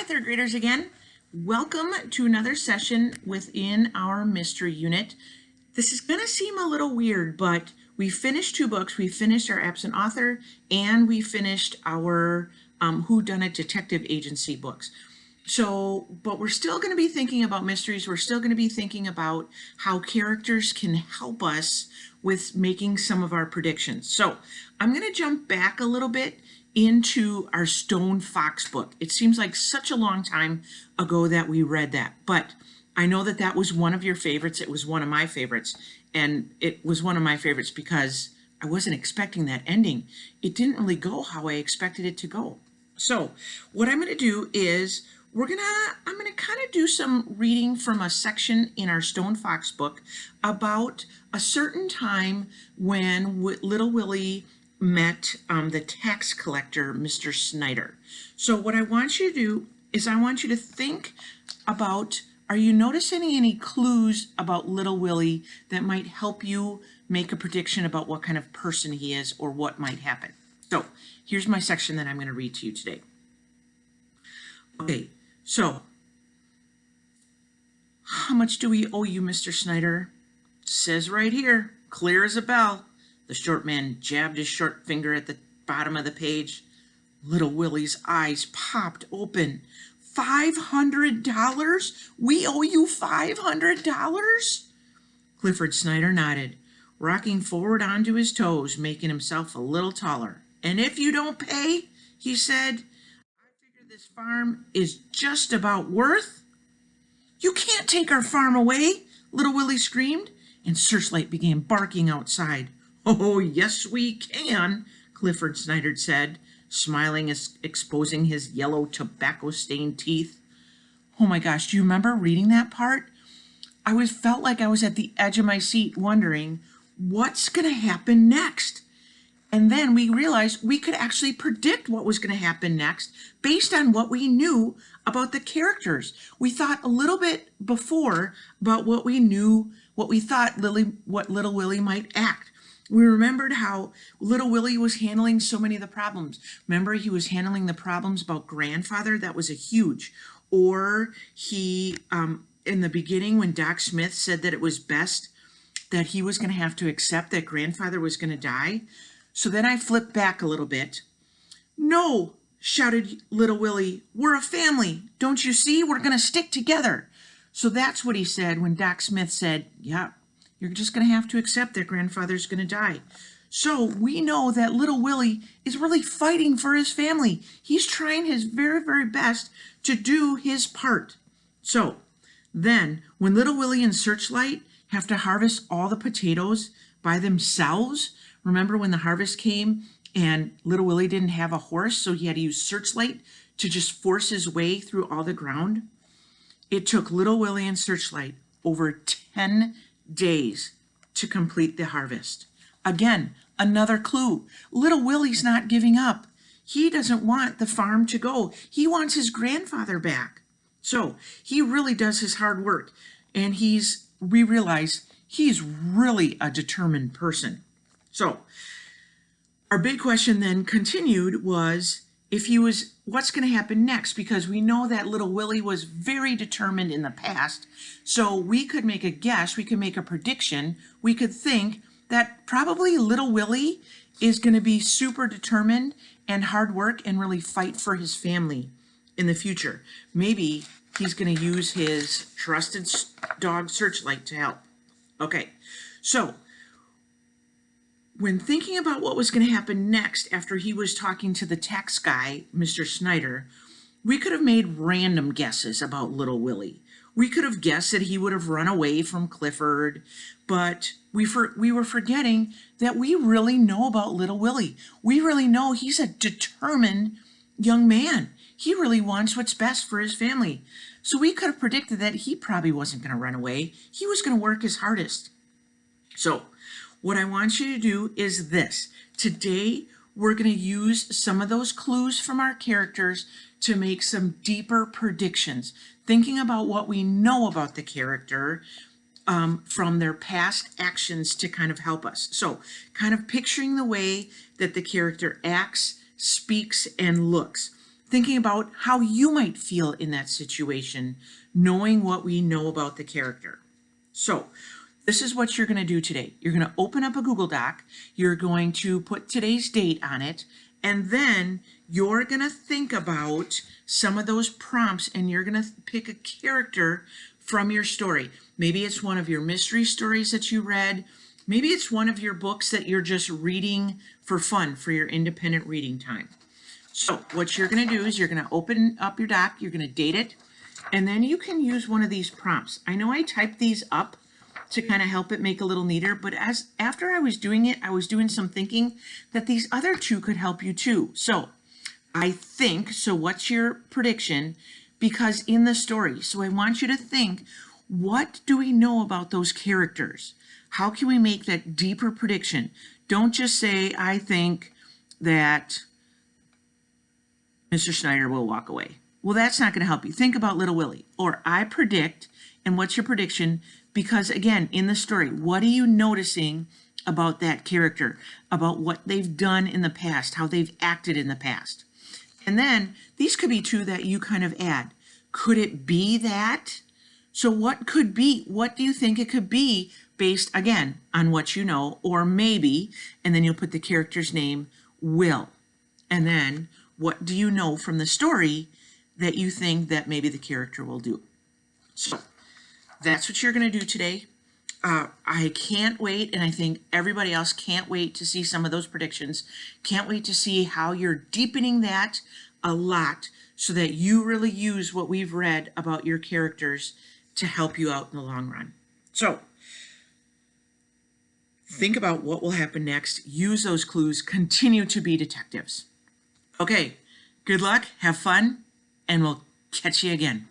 third graders again. Welcome to another session within our mystery unit. This is going to seem a little weird, but we finished two books. We finished our Absent Author and we finished our Whodunit Detective Agency books. But we're still going to be thinking about mysteries. We're still going to be thinking about how characters can help us with making some of our predictions. So I'm going to jump back a little bit into our Stone Fox book. It seems like such a long time ago that we read that, but I know that that was one of your favorites. It was one of my favorites, and it was one of my favorites because I wasn't expecting that ending. It didn't really go how I expected it to go. So what I'm going to do is I'm going to kind of do some reading from a section in our Stone Fox book about a certain time when Little Willie met the tax collector, Mr. Snyder. So what I want you to do is I want you to think about, are you noticing any clues about Little Willie that might help you make a prediction about what kind of person he is or what might happen? So here's my section that I'm going to read to you today. Okay, so how much do we owe you, Mr. Snyder? Says right here, clear as a bell. The short man jabbed his short finger at the bottom of the page. Little Willie's eyes popped open. $500? We owe you $500? Clifford Snyder nodded, rocking forward onto his toes, making himself a little taller. And if you don't pay, he said, I figure this farm is just about worth. You can't take our farm away, Little Willie screamed, and Searchlight began barking outside. Oh, yes, we can, Clifford Snyder said, smiling, exposing his yellow tobacco-stained teeth. Oh my gosh, do you remember reading that part? I felt like I was at the edge of my seat wondering what's going to happen next. And then we realized we could actually predict what was going to happen next based on what we knew about the characters. We thought a little bit before about what we knew, what we thought what Little Willie might act. We remembered how Little Willie was handling so many of the problems. Remember, he was handling the problems about grandfather. That was a huge. Or he, in the beginning, when Doc Smith said that it was best that he was going to have to accept that grandfather was going to die. So then I flipped back a little bit. No, shouted Little Willie, we're a family. Don't you see? We're going to stick together. So that's what he said when Doc Smith said, yeah, you're just going to have to accept that grandfather's going to die. So we know that Little Willie is really fighting for his family. He's trying his very, very best to do his part. So then when Little Willie and Searchlight have to harvest all the potatoes by themselves, remember when the harvest came and Little Willie didn't have a horse, so he had to use Searchlight to just force his way through all the ground? It took Little Willie and Searchlight over 10 days to complete the harvest. Again, another clue. Little Willie's not giving up. He doesn't want the farm to go. He wants his grandfather back. So he really does his hard work, and we realize he's really a determined person. So our big question then continued was what's going to happen next? Because we know that Little Willie was very determined in the past. So we could make a guess, we could make a prediction. We could think that probably Little Willie is going to be super determined and hard work and really fight for his family in the future. Maybe he's going to use his trusted dog Searchlight to help. Okay, so when thinking about what was going to happen next after he was talking to the tax guy, Mr. Snyder, we could have made random guesses about Little Willie. We could have guessed that he would have run away from Clifford, but we were forgetting that we really know about Little Willie. We really know he's a determined young man. He really wants what's best for his family. So we could have predicted that he probably wasn't going to run away. He was going to work his hardest. So what I want you to do is this. Today, we're going to use some of those clues from our characters to make some deeper predictions, thinking about what we know about the character from their past actions to kind of help us. So kind of picturing the way that the character acts, speaks, and looks. thinking about how you might feel in that situation, knowing what we know about the character. So this is what you're going to do today. You're going to open up a Google Doc. You're going to put today's date on it. And then you're going to think about some of those prompts and you're going to pick a character from your story. Maybe it's one of your mystery stories that you read. Maybe it's one of your books that you're just reading for fun for your independent reading time. So what you're going to do is you're going to open up your doc, you're going to date it, and then you can use one of these prompts. I know I typed these up to kind of help it make a little neater, but after I was doing it, I was doing some thinking that these other two could help you too. So I think, so what's your prediction? Because in the story, so I want you to think, what do we know about those characters? How can we make that deeper prediction? Don't just say, I think that Mr. Schneider will walk away. Well, that's not going to help you. Think about Little Willie. Or I predict, and what's your prediction? Because again, in the story, what are you noticing about that character? About what they've done in the past, how they've acted in the past. And then these could be two that you kind of add. Could it be that? So what could be? What do you think it could be based, again, on what you know? Or maybe, and then you'll put the character's name, Will. And then what do you know from the story that you think that maybe the character will do? So that's what you're going to do today. I can't wait, and I think everybody else can't wait to see some of those predictions. Can't wait to see how you're deepening that a lot so that you really use what we've read about your characters to help you out in the long run. So think about what will happen next. Use those clues. Continue to be detectives. Okay, good luck, have fun, and we'll catch you again.